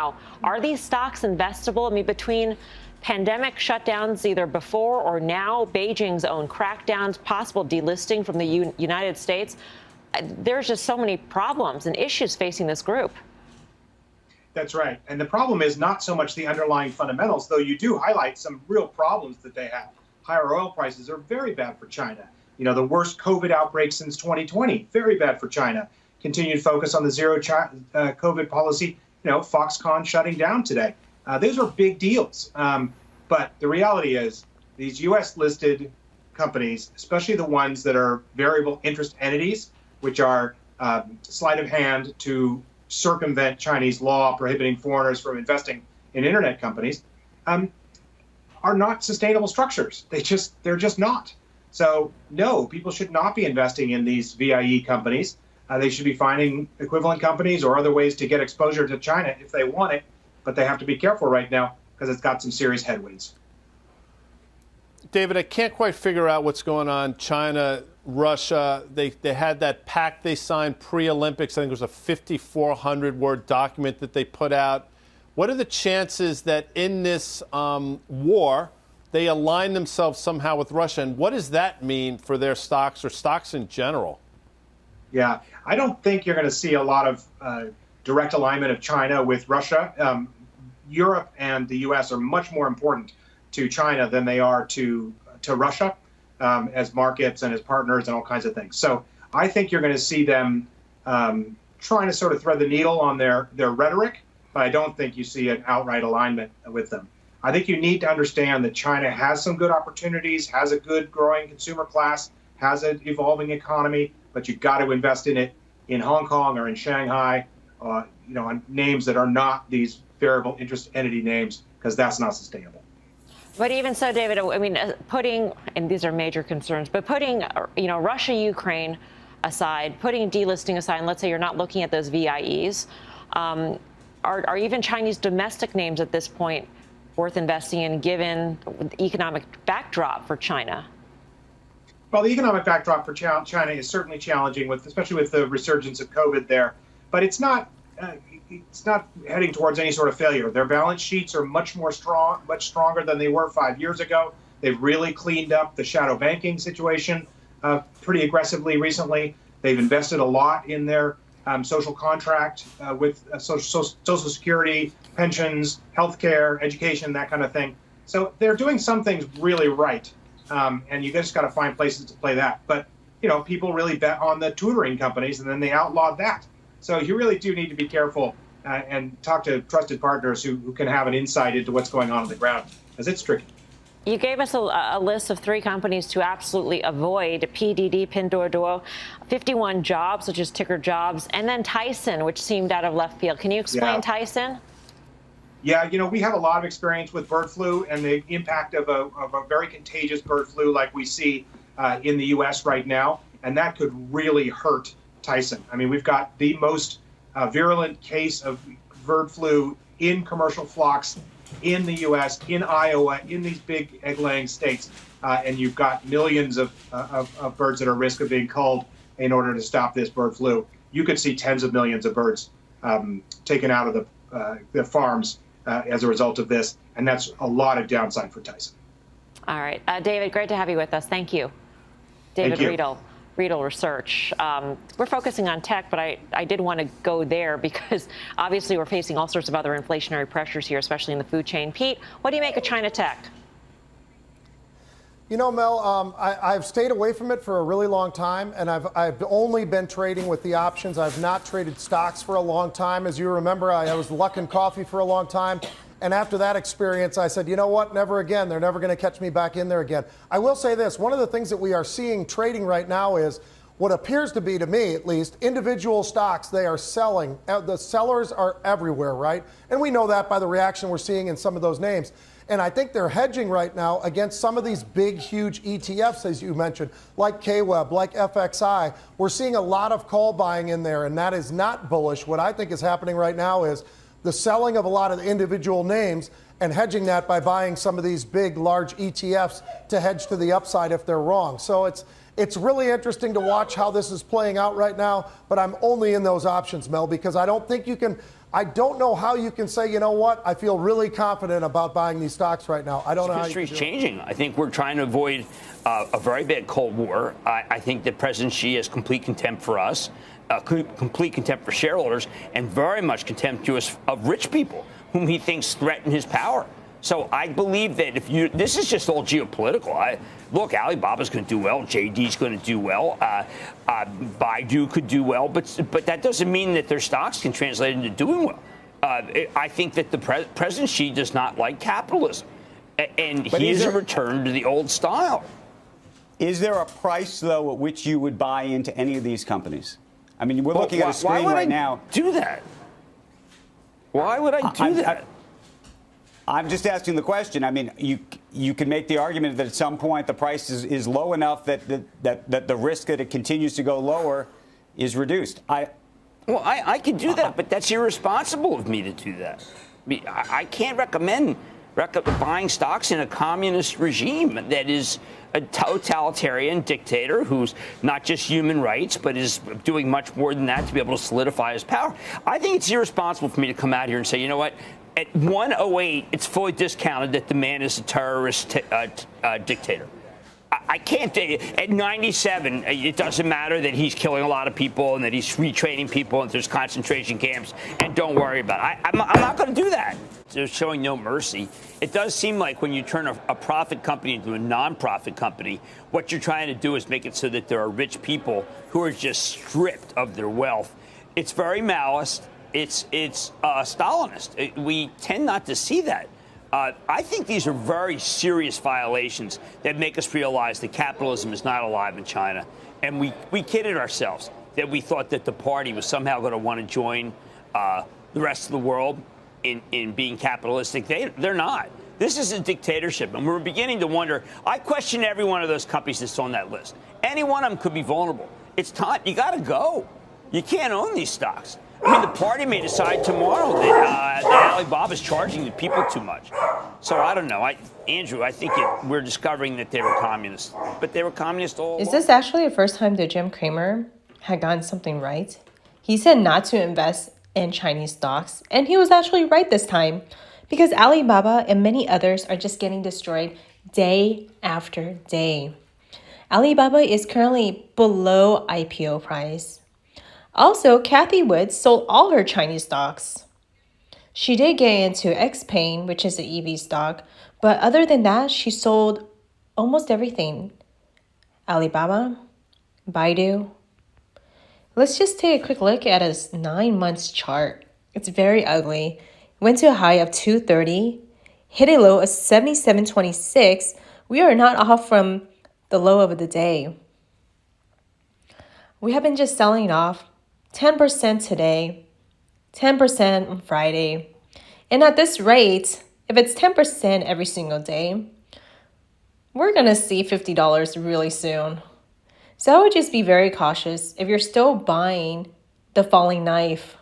now. Are these stocks investable? I mean, between pandemic shutdowns either before or now, Beijing's own crackdowns, possible delisting from the United States, there's just so many problems and issues facing this group. That's right. And the problem is not so much the underlying fundamentals, though you do highlight some real problems that they have. Higher oil prices are very bad for China. You know, the worst COVID outbreak since 2020, very bad for China. Continued focus on the zero COVID policy, you know, Foxconn shutting down today. Those are big deals. But the reality is these U.S. listed companies, especially the ones that are variable interest entities, which are sleight of hand to circumvent Chinese law prohibiting foreigners from investing in internet companies, are not sustainable structures. They're just not. So no, people should not be investing in these VIE companies. They should be finding equivalent companies or other ways to get exposure to China if they want it, but they have to be careful right now because it's got some serious headwinds. David, I can't quite figure out what's going on. China, Russia, they had that pact they signed pre-Olympics. I think it was a 5,400-word document that they put out. What are the chances that in this war they align themselves somehow with Russia? And what does that mean for their stocks or stocks in general? Yeah, I don't think you're going to see a lot of direct alignment of China with Russia. Europe and the U.S. are much more important to China than they are to Russia as markets and as partners and all kinds of things. So I think you're going to see them trying to sort of thread the needle on their rhetoric, but I don't think you see an outright alignment with them. I think you need to understand that China has some good opportunities, has a good growing consumer class, has an evolving economy, but you've got to invest in it in Hong Kong or in Shanghai, you know, on names that are not these variable interest entity names, because that's not sustainable. But even so, David, I mean, putting, and these are major concerns, but putting, you know, Russia, Ukraine aside, putting delisting aside, and let's say you're not looking at those VIEs, are even Chinese domestic names at this point worth investing in given the economic backdrop for China? Well, the economic backdrop for China is certainly challenging, especially with the resurgence of COVID there. But it's not heading towards any sort of failure. Their balance sheets are much stronger than they were 5 years ago. They've really cleaned up the shadow banking situation pretty aggressively recently. They've invested a lot in their social contract with Social Security, pensions, healthcare, education, that kind of thing. So they're doing some things really right. And you just got to find places to play that. But, you know, people really bet on the tutoring companies, and then they outlawed that. So you really do need to be careful and talk to trusted partners who can have an insight into what's going on the ground, because it's tricky. You gave us a list of 3 companies to absolutely avoid: PDD, Pinduoduo, 51 Jobs, which is ticker Jobs, and then Tyson, which seemed out of left field. Can you explain Tyson? Yeah, you know, we have a lot of experience with bird flu and the impact of a very contagious bird flu like we see in the U.S. right now, and that could really hurt Tyson. I mean, we've got the most virulent case of bird flu in commercial flocks in the U.S., in Iowa, in these big egg-laying states, and you've got millions of birds that are at risk of being culled in order to stop this bird flu. You could see tens of millions of birds taken out of the farms as a result of this, and that's a lot of downside for Tyson. All right. David, great to have you with us. Thank you. David Riedel, Riedel Research. We're focusing on tech, but I did want to go there because obviously we're facing all sorts of other inflationary pressures here, especially in the food chain. Pete, what do you make of China tech? You know, Mel, I've stayed away from it for a really long time, and I've only been trading with the options. I've not traded stocks for a long time. As you remember, I was Luckin Coffee for a long time. And after that experience, I said, you know what, never again. They're never going to catch me back in there again. I will say this. One of the things that we are seeing trading right now is what appears to be, to me at least, individual stocks they are selling. The sellers are everywhere, right? And we know that by the reaction we're seeing in some of those names. And I think they're hedging right now against some of these big, huge ETFs, as you mentioned, like KWEB, like FXI. We're seeing a lot of call buying in there, and that is not bullish. What I think is happening right now is the selling of a lot of the individual names and hedging that by buying some of these big, large ETFs to hedge to the upside if they're wrong. So it's really interesting to watch how this is playing out right now, but I'm only in those options, Mel, because I don't think you can I don't know how you can say, you know what, I feel really confident about buying these stocks right now. I don't know how you can History's do it. changing. I think we're trying to avoid a very bad Cold War. I think that President Xi has complete contempt for us, complete contempt for shareholders, and very much contemptuous of rich people whom he thinks threaten his power. So I believe that this is just all geopolitical. Look, Alibaba's going to do well. JD's going to do well. BIDU could do well, but that doesn't mean that their stocks can translate into doing well. I think that the President Xi does not like capitalism, and he is a return to the old style. Is there a price, though, at which you would buy into any of these companies? I mean, we're looking at a screen right now. Do that? Why would I do that? I'm just asking the question. I mean, you can make the argument that at some point the price is low enough that the risk that it continues to go lower is reduced. I could do that, but that's irresponsible of me to do that. I can't recommend buying stocks in a communist regime that is a totalitarian dictator who's not just human rights, but is doing much more than that to be able to solidify his power. I think it's irresponsible for me to come out here and say, you know what? At 108, it's fully discounted that the man is a terrorist dictator. I can't. At 97, it doesn't matter that he's killing a lot of people and that he's retraining people and there's concentration camps. And don't worry about it. I'm not going to do that. They're showing no mercy. It does seem like when you turn a profit company into a non-profit company, what you're trying to do is make it so that there are rich people who are just stripped of their wealth. It's very Maoist. It's Stalinist. We tend not to see that. I think these are very serious violations that make us realize that capitalism is not alive in China. And we kidded ourselves that we thought that the party was somehow going to want to join the rest of the world in being capitalistic. They're not. This is a dictatorship, and we're beginning to wonder. I question every one of those companies that's on that list. Any one of them could be vulnerable. It's time. You got to go. You can't own these stocks. I mean, the party may decide tomorrow that Alibaba's charging the people too much. So I don't know. Andrew, I think we're discovering that they were communists. But they were communists all along. Is this actually the first time that Jim Cramer had gotten something right? He said not to invest in Chinese stocks, and he was actually right this time because Alibaba and many others are just getting destroyed day after day. Alibaba is currently below IPO price. Also, Cathie Wood sold all her Chinese stocks. She did get into XPain, which is an EV stock, but other than that, she sold almost everything. Alibaba, Baidu. Let's just take a quick look at a 9 months chart. It's very ugly. Went to a high of 230, hit a low of 77.26. We are not off from the low of the day. We have been just selling off 10% today, 10% on Friday. And at this rate, if it's 10% every single day, we're going to see $50 really soon. So I would just be very cautious if you're still buying the falling knife.